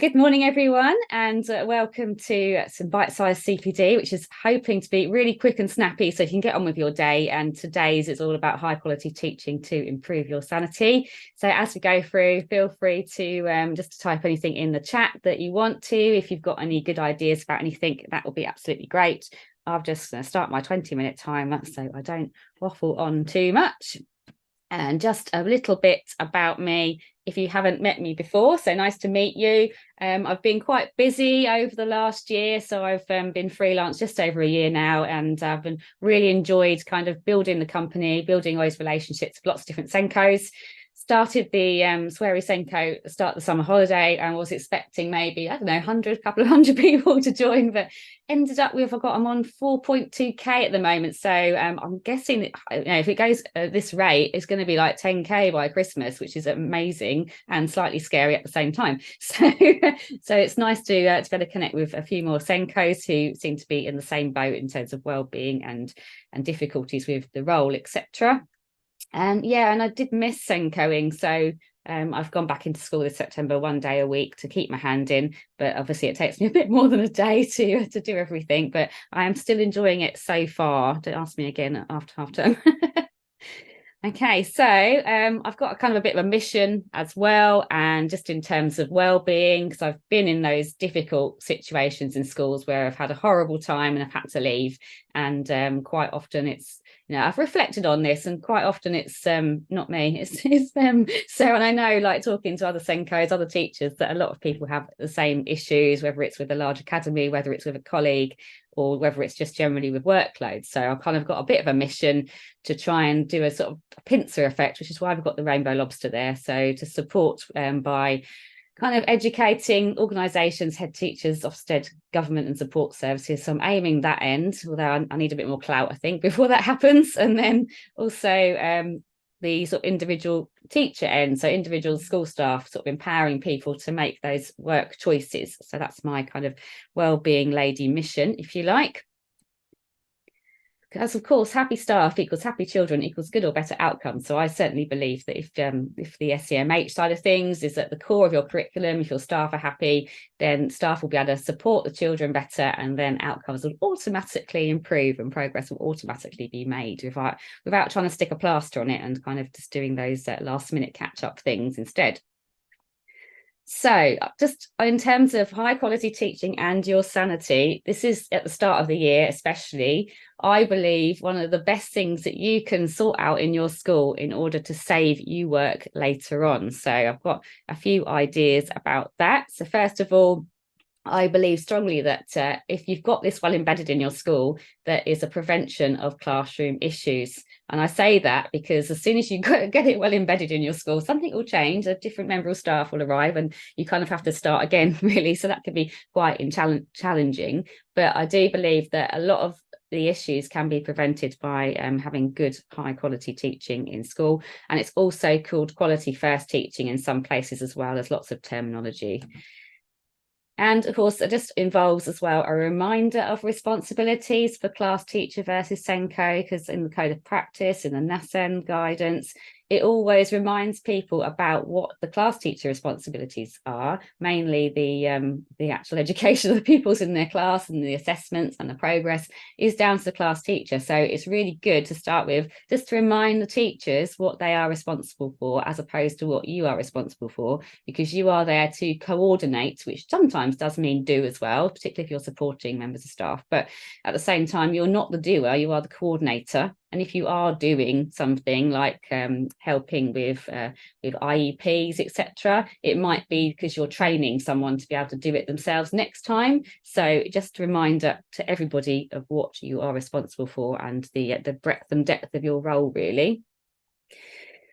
Good morning, everyone, and welcome to some Bitesize CPD, which is hoping to be really quick and snappy so you can get on with your day. And today's is all about high quality teaching to improve your sanity. So as we go through, feel free to just type anything in the chat that you want to. If you've got any good ideas about anything, that will be absolutely great. I'll just start my 20-minute timer so I don't waffle on too much. And just a little bit about me, if you haven't met me before, so nice to meet you. I've been quite busy over the last year, so I've been freelance just over a year now, and I've been really enjoyed kind of building the company, building those relationships with lots of different Senkos. Started the Sweary Senko at the start of the summer holiday and was expecting maybe, I don't know, couple of hundred people to join, but ended up with, I'm on 4.2k at the moment. So I'm guessing that, if it goes at this rate, it's going to be like 10k by Christmas, which is amazing and slightly scary at the same time. So it's nice to be able to connect with a few more Senkos who seem to be in the same boat in terms of well-being and difficulties with the role, etc. And I did miss Senkoing, so I've gone back into school this September 1 day a week to keep my hand in, but obviously it takes me a bit more than a day to do everything, but I am still enjoying it so far. Don't ask me again after half term. Okay, so I've got a kind of a bit of a mission as well, and just in terms of well-being, because I've been in those difficult situations in schools where I've had a horrible time and I've had to leave, and quite often it's, I've reflected on this, and quite often it's not me, it's Sarah. And I know, like talking to other Senkos, other teachers, that a lot of people have the same issues, whether it's with a large academy, whether it's with a colleague, or whether it's just generally with workload. So I've kind of got a bit of a mission to try and do a sort of pincer effect, which is why I've got the rainbow lobster there. So to support by kind of educating organisations, head teachers, Ofsted government and support services. So I'm aiming that end, although I need a bit more clout, I think, before that happens. And then also the sort of individual teacher end, so individual school staff, sort of empowering people to make those work choices. So that's my kind of well-being lady mission, if you like. Because of course, happy staff equals happy children equals good or better outcomes. So I certainly believe that if the SEMH side of things is at the core of your curriculum, if your staff are happy, then staff will be able to support the children better, and then outcomes will automatically improve and progress will automatically be made without trying to stick a plaster on it and kind of just doing those last minute catch-up things instead. So just in terms of high quality teaching and your sanity, this is at the start of the year, especially, I believe one of the best things that you can sort out in your school in order to save you work later on. So I've got a few ideas about that. So first of all, I believe strongly that if you've got this well embedded in your school, there is a prevention of classroom issues. And I say that because as soon as you get it well embedded in your school, something will change, a different member of staff will arrive, and you kind of have to start again, really. So that can be quite challenging. But I do believe that a lot of the issues can be prevented by having good high quality teaching in school. And it's also called quality first teaching in some places as well. There's lots of terminology. And of course, it just involves as well a reminder of responsibilities for class teacher versus Senko, because in the code of practice, in the NASEN guidance, it always reminds people about what the class teacher responsibilities are, mainly the actual education of the pupils in their class, and the assessments and the progress is down to the class teacher. So it's really good to start with, just to remind the teachers what they are responsible for, as opposed to what you are responsible for, because you are there to coordinate, which sometimes does mean do as well, particularly if you're supporting members of staff. But at the same time, you're not the doer, you are the coordinator. And if you are doing something like helping with IEPs, etc., it might be because you're training someone to be able to do it themselves next time. So just a reminder to everybody of what you are responsible for and the breadth and depth of your role, really.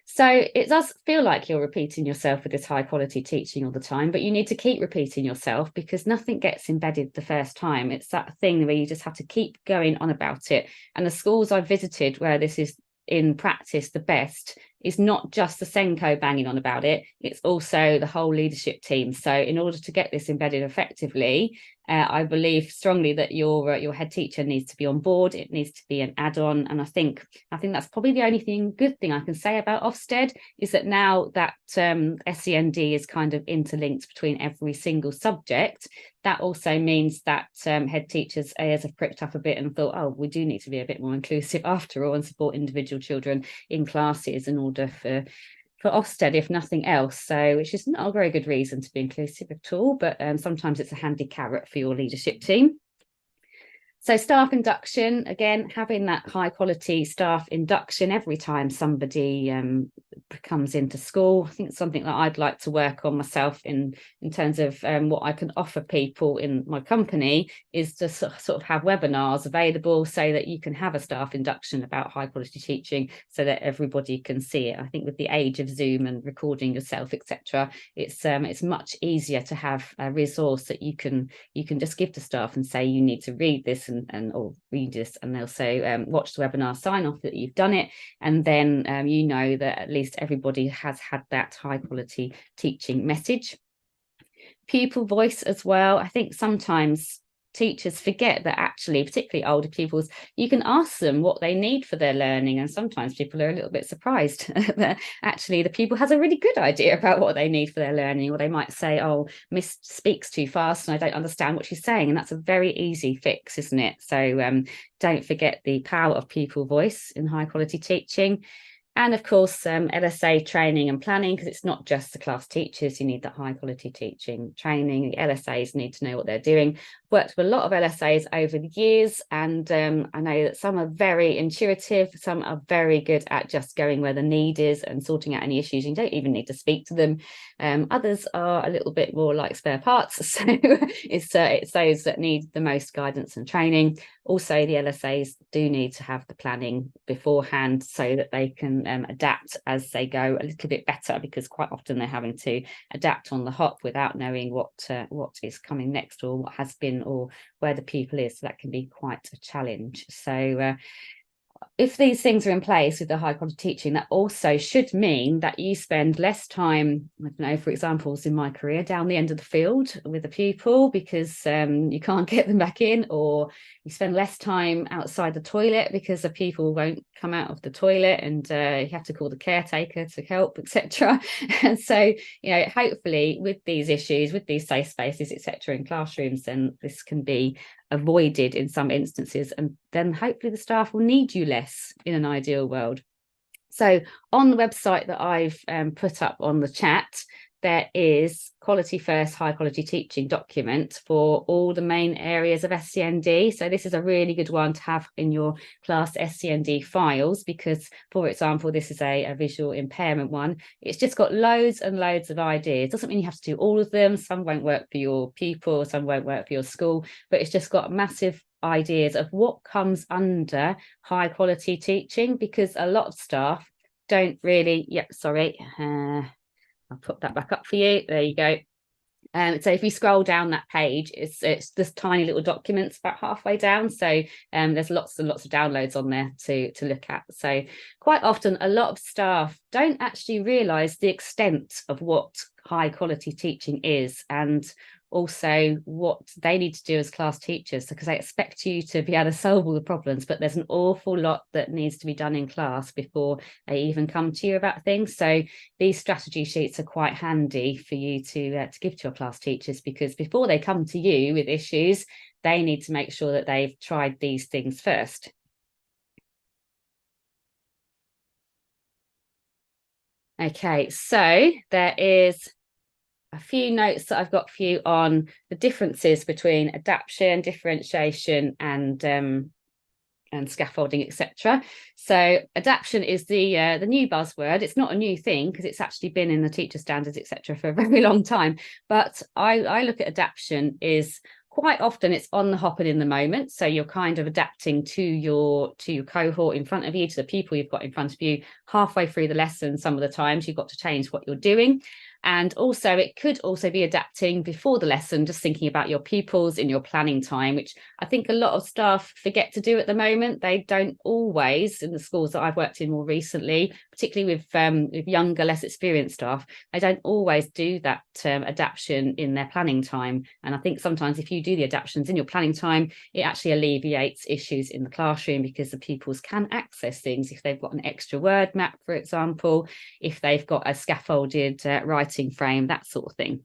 So it does feel like you're repeating yourself with this high quality teaching all the time, but you need to keep repeating yourself because nothing gets embedded the first time. It's that thing where you just have to keep going on about it. And the schools I've visited where this is in practice the best is not just the Senko banging on about it, it's also the whole leadership team. So in order to get this embedded effectively, I believe strongly that your head teacher needs to be on board. It needs to be an add-on, and I think that's probably the only good thing I can say about Ofsted is that now that SEND is kind of interlinked between every single subject. That also means that head teachers' ears have pricked up a bit and thought, oh, we do need to be a bit more inclusive after all and support individual children in classes in order for Ofsted, if nothing else. So, which is not a very good reason to be inclusive at all, but sometimes it's a handy carrot for your leadership team. So staff induction, again, having that high quality staff induction every time somebody comes into school. I think it's something that I'd like to work on myself in terms of what I can offer people in my company is to sort of have webinars available so that you can have a staff induction about high quality teaching so that everybody can see it. I think with the age of Zoom and recording yourself, etc., it's much easier to have a resource that you can just give to staff and say you need to read this or read this, and they'll say watch the webinar, sign off that you've done it, and then you know that at least everybody has had that high quality teaching message. Pupil voice as well. I think sometimes teachers forget that actually, particularly older pupils, you can ask them what they need for their learning, and sometimes people are a little bit surprised that actually the pupil has a really good idea about what they need for their learning, or they might say, oh, Miss speaks too fast and I don't understand what she's saying, and that's a very easy fix, isn't it? So don't forget the power of pupil voice in high quality teaching. And of course, LSA training and planning, because it's not just the class teachers, you need that high quality teaching training. The LSAs need to know what they're doing. Worked with a lot of LSAs over the years, and I know that some are very intuitive, some are very good at just going where the need is and sorting out any issues. You don't even need to speak to them. Others are a little bit more like spare parts, so it's those that need the most guidance and training. Also, the LSAs do need to have the planning beforehand so that they can adapt as they go a little bit better, because quite often they're having to adapt on the hop without knowing what is coming next or what has been or where the pupil is. So that can be quite a challenge. So if these things are in place with the high quality teaching, that also should mean that you spend less time, I don't know, for examples in my career, down the end of the field with the pupil because you can't get them back in, or you spend less time outside the toilet because the pupil won't come out of the toilet and you have to call the caretaker to help, etc. And so, hopefully with these issues, with these safe spaces, etc., in classrooms, then this can be avoided in some instances, and then hopefully the staff will need you less in an ideal world. So on the website that I've put up on the chat, there is quality first high quality teaching document for all the main areas of SEND. So this is a really good one to have in your class SEND files, because, for example, this is a visual impairment one. It's just got loads and loads of ideas. Doesn't mean you have to do all of them. Some won't work for your pupil, some won't work for your school, but it's just got massive ideas of what comes under high quality teaching, because a lot of staff don't really, I'll put that back up for you. There you go. So if you scroll down that page, it's this tiny little documents about halfway down. So there's lots and lots of downloads on there to look at. So quite often, a lot of staff don't actually realise the extent of what high quality teaching is, and also what they need to do as class teachers, because they expect you to be able to solve all the problems, but there's an awful lot that needs to be done in class before they even come to you about things. So these strategy sheets are quite handy for you to give to your class teachers, because before they come to you with issues, they need to make sure that they've tried these things first. Okay, so there is a few notes that I've got for you on the differences between adaptation, differentiation, and scaffolding, etc. So adaptation is the new buzzword. It's not a new thing because it's actually been in the teacher standards, etc., for a very long time. But I look at adaptation is quite often it's on the hop and in the moment. So you're kind of adapting to your cohort in front of you, to the people you've got in front of you halfway through the lesson. Some of the times you've got to change what you're doing. And also, it could also be adapting before the lesson, just thinking about your pupils in your planning time, which I think a lot of staff forget to do at the moment. They don't always, in the schools that I've worked in more recently, particularly with younger, less experienced staff, they don't always do that adaptation in their planning time. And I think sometimes if you do the adaptations in your planning time, it actually alleviates issues in the classroom, because the pupils can access things if they've got an extra word map, for example, if they've got a scaffolded writing frame, that sort of thing.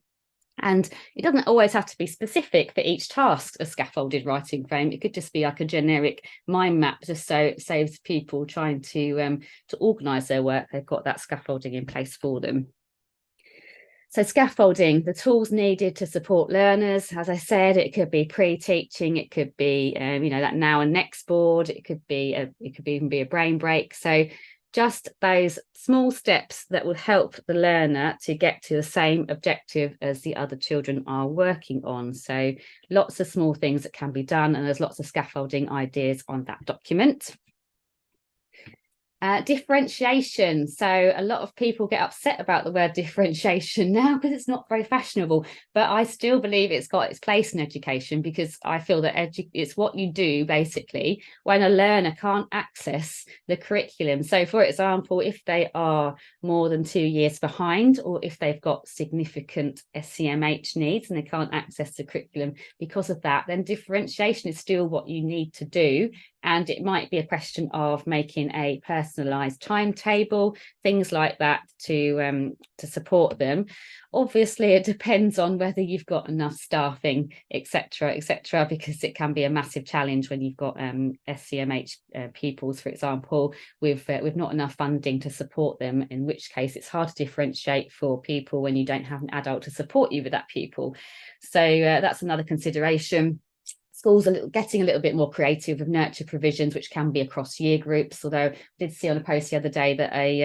And it doesn't always have to be specific for each task, a scaffolded writing frame. It could just be like a generic mind map, just so it saves people trying to organise their work. They've got that scaffolding in place for them. So scaffolding, the tools needed to support learners, as I said, it could be pre-teaching, it could be that now and next board, it could even be a brain break. So just those small steps that will help the learner to get to the same objective as the other children are working on. So lots of small things that can be done, and there's lots of scaffolding ideas on that document. Differentiation. So a lot of people get upset about the word differentiation now because it's not very fashionable, but I still believe it's got its place in education, because I feel that it's what you do basically when a learner can't access the curriculum. So for example, if they are more than 2 years behind, or if they've got significant SEMH needs and they can't access the curriculum because of that, then differentiation is still what you need to do. And it might be a question of making a personalised timetable, things like that, to support them. Obviously, it depends on whether you've got enough staffing, etc., because it can be a massive challenge when you've got SCMH pupils, for example, with not enough funding to support them, in which case it's hard to differentiate for people when you don't have an adult to support you with that pupil. So that's another consideration. Schools are getting a little bit more creative with nurture provisions, which can be across year groups. Although I did see on a post the other day that a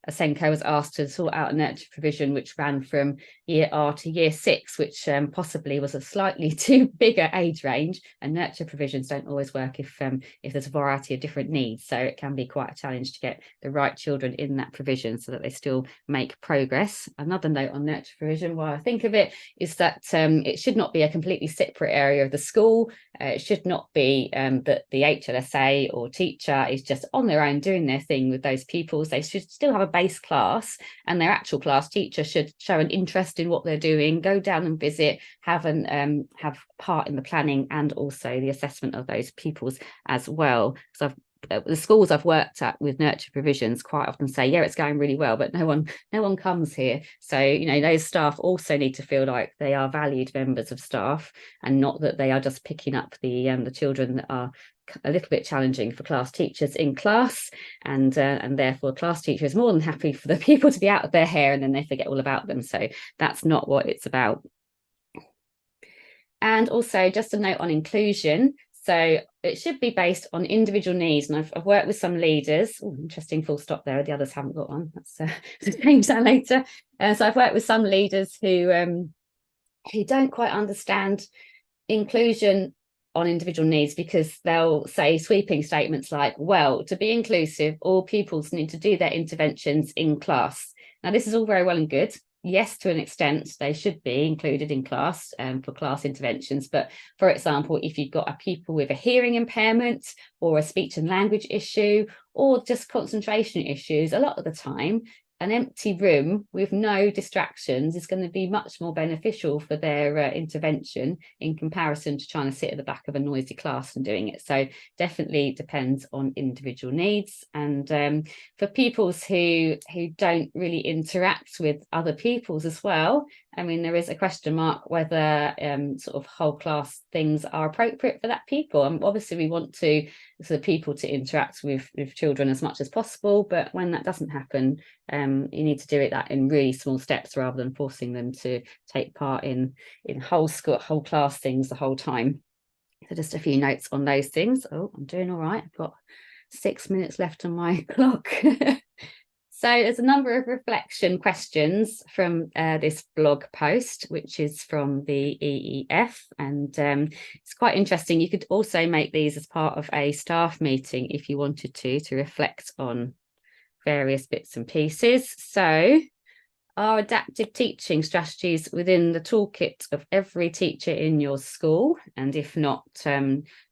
Senko was asked to sort out a nurture provision which ran from year R to year 6, which possibly was a slightly too bigger age range. And nurture provisions don't always work if there's a variety of different needs. So it can be quite a challenge to get the right children in that provision so that they still make progress. Another note on nurture provision, while I think of it, is that it should not be a completely separate area of the school. It should not be that the HLSA or teacher is just on their own doing their thing with those pupils. They should still have a base class, and their actual class teacher should show an interest in what they're doing, go down and visit, have part in the planning and also the assessment of those pupils as well. So the schools I've worked at with nurture provisions quite often say, yeah, it's going really well, but no one comes here. So those staff also need to feel like they are valued members of staff, and not that they are just picking up the children that are a little bit challenging for class teachers in class, and therefore class teacher is more than happy for the people to be out of their hair and then they forget all about them. So that's not what it's about. And also just a note on inclusion. So it should be based on individual needs. And I've worked with some leaders. Oh, interesting full stop there. The others haven't got one. That's change that later. So I've worked with some leaders who don't quite understand inclusion on individual needs, because they'll say sweeping statements like, well, to be inclusive, all pupils need to do their interventions in class. Now, this is all very well and good. Yes, to an extent, they should be included in class for class interventions. But for example, if you've got a pupil with a hearing impairment or a speech and language issue, or just concentration issues, a lot of the time, an empty room with no distractions is going to be much more beneficial for their intervention in comparison to trying to sit at the back of a noisy class and doing it. So definitely depends on individual needs. And for pupils who don't really interact with other pupils as well, I mean, there is a question mark whether sort of whole class things are appropriate for that pupil. Obviously, we want the people to interact with children as much as possible, but when that doesn't happen, you need to do it in really small steps rather than forcing them to take part in whole class things the whole time. So just a few notes on those things. Oh, I'm doing all right. I've got 6 minutes left on my clock. So there's a number of reflection questions from this blog post, which is from the EEF, and it's quite interesting. You could also make these as part of a staff meeting if you wanted to reflect on various bits and pieces. So Are adaptive teaching strategies within the toolkit of every teacher in your school? And if not,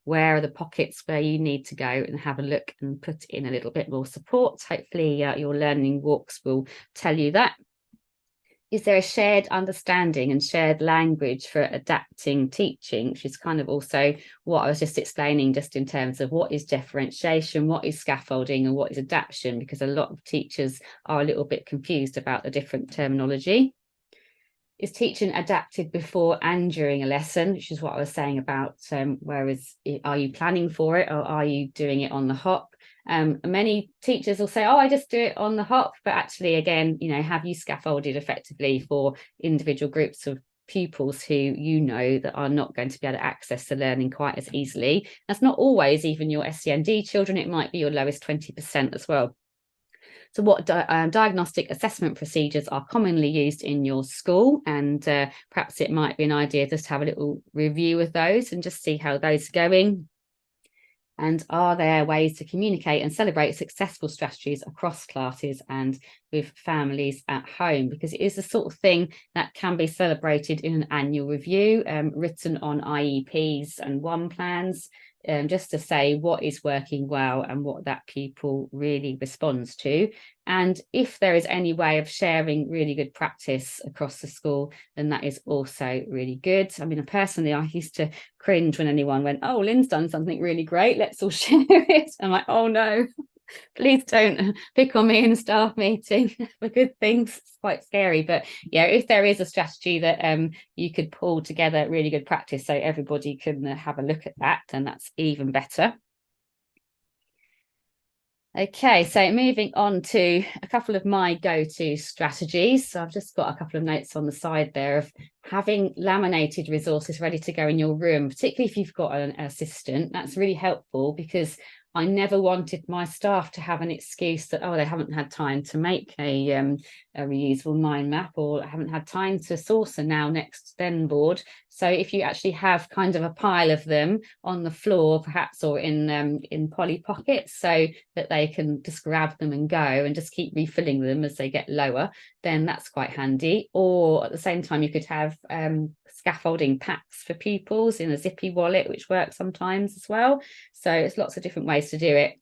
where are the pockets where you need to go and have a look and put in a little bit more support? Hopefully your learning walks will tell you that. Is there a shared understanding and shared language for adapting teaching, which is kind of also what I was just explaining, just in terms of what is differentiation, what is scaffolding, and what is adaptation, because a lot of teachers are a little bit confused about the different terminology. Is teaching adapted before and during a lesson, which is what I was saying about whereas are you planning for it or are you doing it on the hop? Many teachers will say, oh, I just do it on the hop, but actually, again, have you scaffolded effectively for individual groups of pupils who that are not going to be able to access the learning quite as easily? That's not always even your SEND children, it might be your lowest 20% as well. So what diagnostic assessment procedures are commonly used in your school? And perhaps it might be an idea just to have a little review of those and just see how those are going. And are there ways to communicate and celebrate successful strategies across classes and with families at home? Because it is the sort of thing that can be celebrated in an annual review, written on IEPs and one plans, just to say what is working well and what that pupil really responds to. And if there is any way of sharing really good practice across the school, then that is also really good. I mean, personally, I used to cringe when anyone went, oh, Lynn's done something really great, let's all share it. I'm like, oh no, please don't pick on me in a staff meeting for good things. It's quite scary. But yeah, if there is a strategy that you could pull together really good practice so everybody can have a look at that, then that's even better. Okay, so moving on to a couple of my go-to strategies. So I've just got a couple of notes on the side there of having laminated resources ready to go in your room, particularly if you've got an assistant. That's really helpful because I never wanted my staff to have an excuse that, oh, they haven't had time to make a reusable mind map, or haven't had time to source a now next then board. So if you actually have kind of a pile of them on the floor, perhaps, or in poly pockets, so that they can just grab them and go and just keep refilling them as they get lower, then that's quite handy. Or at the same time, you could have scaffolding packs for pupils in a zippy wallet, which works sometimes as well. So it's lots of different ways to do it.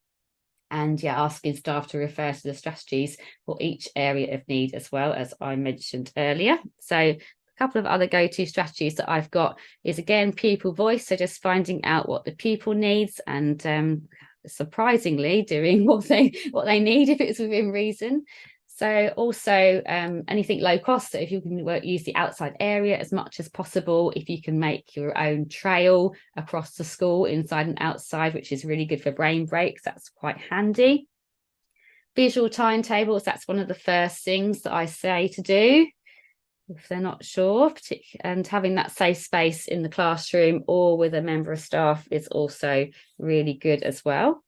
And yeah, asking staff to refer to the strategies for each area of need as well, as I mentioned earlier. So a couple of other go-to strategies that I've got is, again, pupil voice. So just finding out what the pupil needs and surprisingly doing what they need if it's within reason. So also anything low cost. So if you can use the outside area as much as possible, if you can make your own trail across the school inside and outside, which is really good for brain breaks, that's quite handy. Visual timetables, that's one of the first things that I say to do if they're not sure, and having that safe space in the classroom or with a member of staff is also really good as well.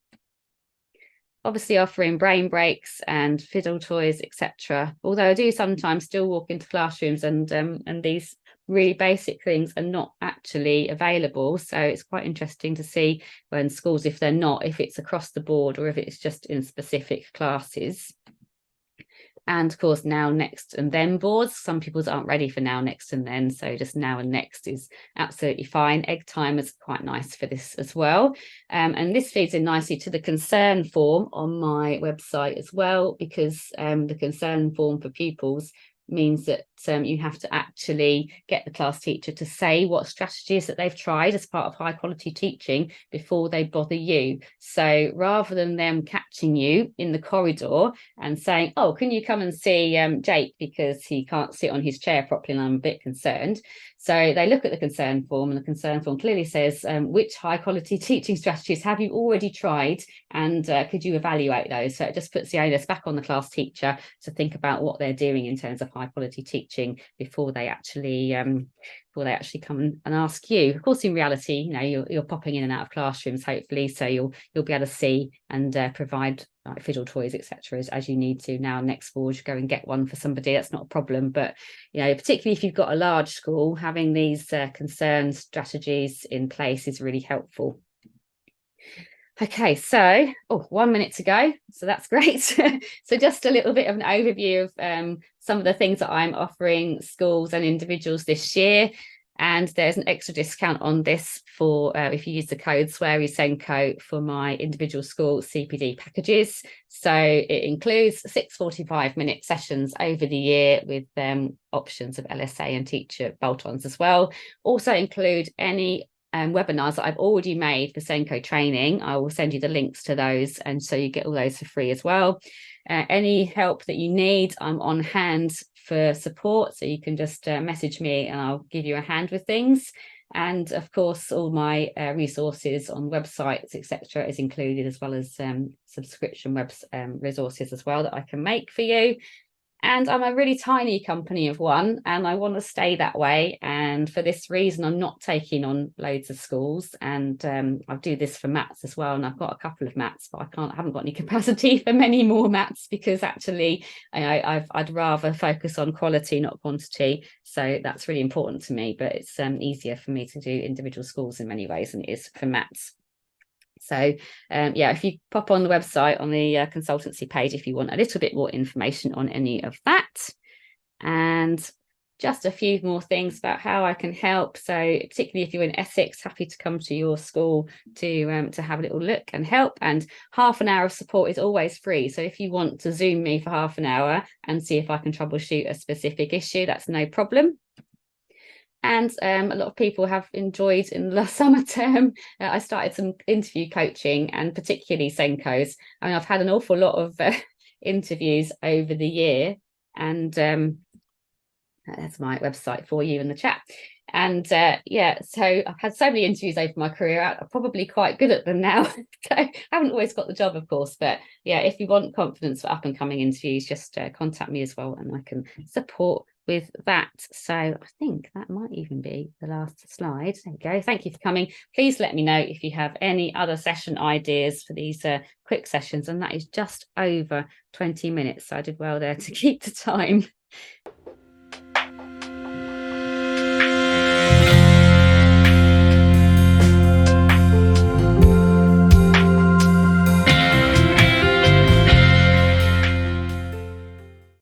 Obviously offering brain breaks and fiddle toys, etc. Although I do sometimes still walk into classrooms and these really basic things are not actually available. So it's quite interesting to see when schools, if they're not, if it's across the board or if it's just in specific classes. And of course, now, next, and then boards. Some pupils aren't ready for now, next, and then. So just now and next is absolutely fine. Egg time is quite nice for this as well. And this feeds in nicely to the concern form on my website as well, because the concern form for pupils means that you have to actually get the class teacher to say what strategies that they've tried as part of high quality teaching before they bother you. So rather than them catching you in the corridor and saying, oh, can you come and see Jake because he can't sit on his chair properly and I'm a bit concerned. So they look at the concern form, and the concern form clearly says, which high quality teaching strategies have you already tried, and could you evaluate those? So it just puts the onus back on the class teacher to think about what they're doing in terms of high quality teaching before they actually come and ask you. Of course, in reality, you're popping in and out of classrooms, hopefully, so you'll be able to see and provide like fiddle toys, etc., as you need to. Now, next board, you go and get one for somebody. That's not a problem. But particularly if you've got a large school, having these concern strategies in place is really helpful. Okay, so 1 minute to go. So that's great. So just a little bit of an overview of some of the things that I'm offering schools and individuals this year. And there's an extra discount on this for if you use the code SwearySenko for my individual school CPD packages. So it includes 6 45-minute sessions over the year with options of LSA and teacher bolt-ons as well. Also include any webinars that I've already made for Senko training. I will send you the links to those, and so you get all those for free as well. Any help that you need, I'm on hand for support, so you can just message me and I'll give you a hand with things. And of course, all my resources on websites, etc., is included, as well as subscription resources as well that I can make for you. And I'm a really tiny company of one, and I want to stay that way. And for this reason, I'm not taking on loads of schools. And I do this for maths as well. And I've got a couple of maths, but I haven't got any capacity for many more maths, because actually I'd rather focus on quality, not quantity. So that's really important to me. But it's easier for me to do individual schools in many ways than it is for maths. So yeah, if you pop on the website on the consultancy page if you want a little bit more information on any of that. And just a few more things about how I can help. So particularly if you're in Essex, happy to come to your school to have a little look and help. And half an hour of support is always free. So if you want to Zoom me for half an hour and see if I can troubleshoot a specific issue, that's no problem. And a lot of people have enjoyed in the last summer term. I started some interview coaching, and particularly Senkos. I mean, I've had an awful lot of interviews over the year, and that's my website for you in the chat. And yeah, so I've had so many interviews over my career. I'm probably quite good at them now. So I haven't always got the job, of course, but yeah, if you want confidence for up and coming interviews, just contact me as well, and I can support with that. So I think that might even be the last slide. There we go. Thank you for coming. Please let me know if you have any other session ideas for these quick sessions, and that is just over 20 minutes. So I did well there to keep the time.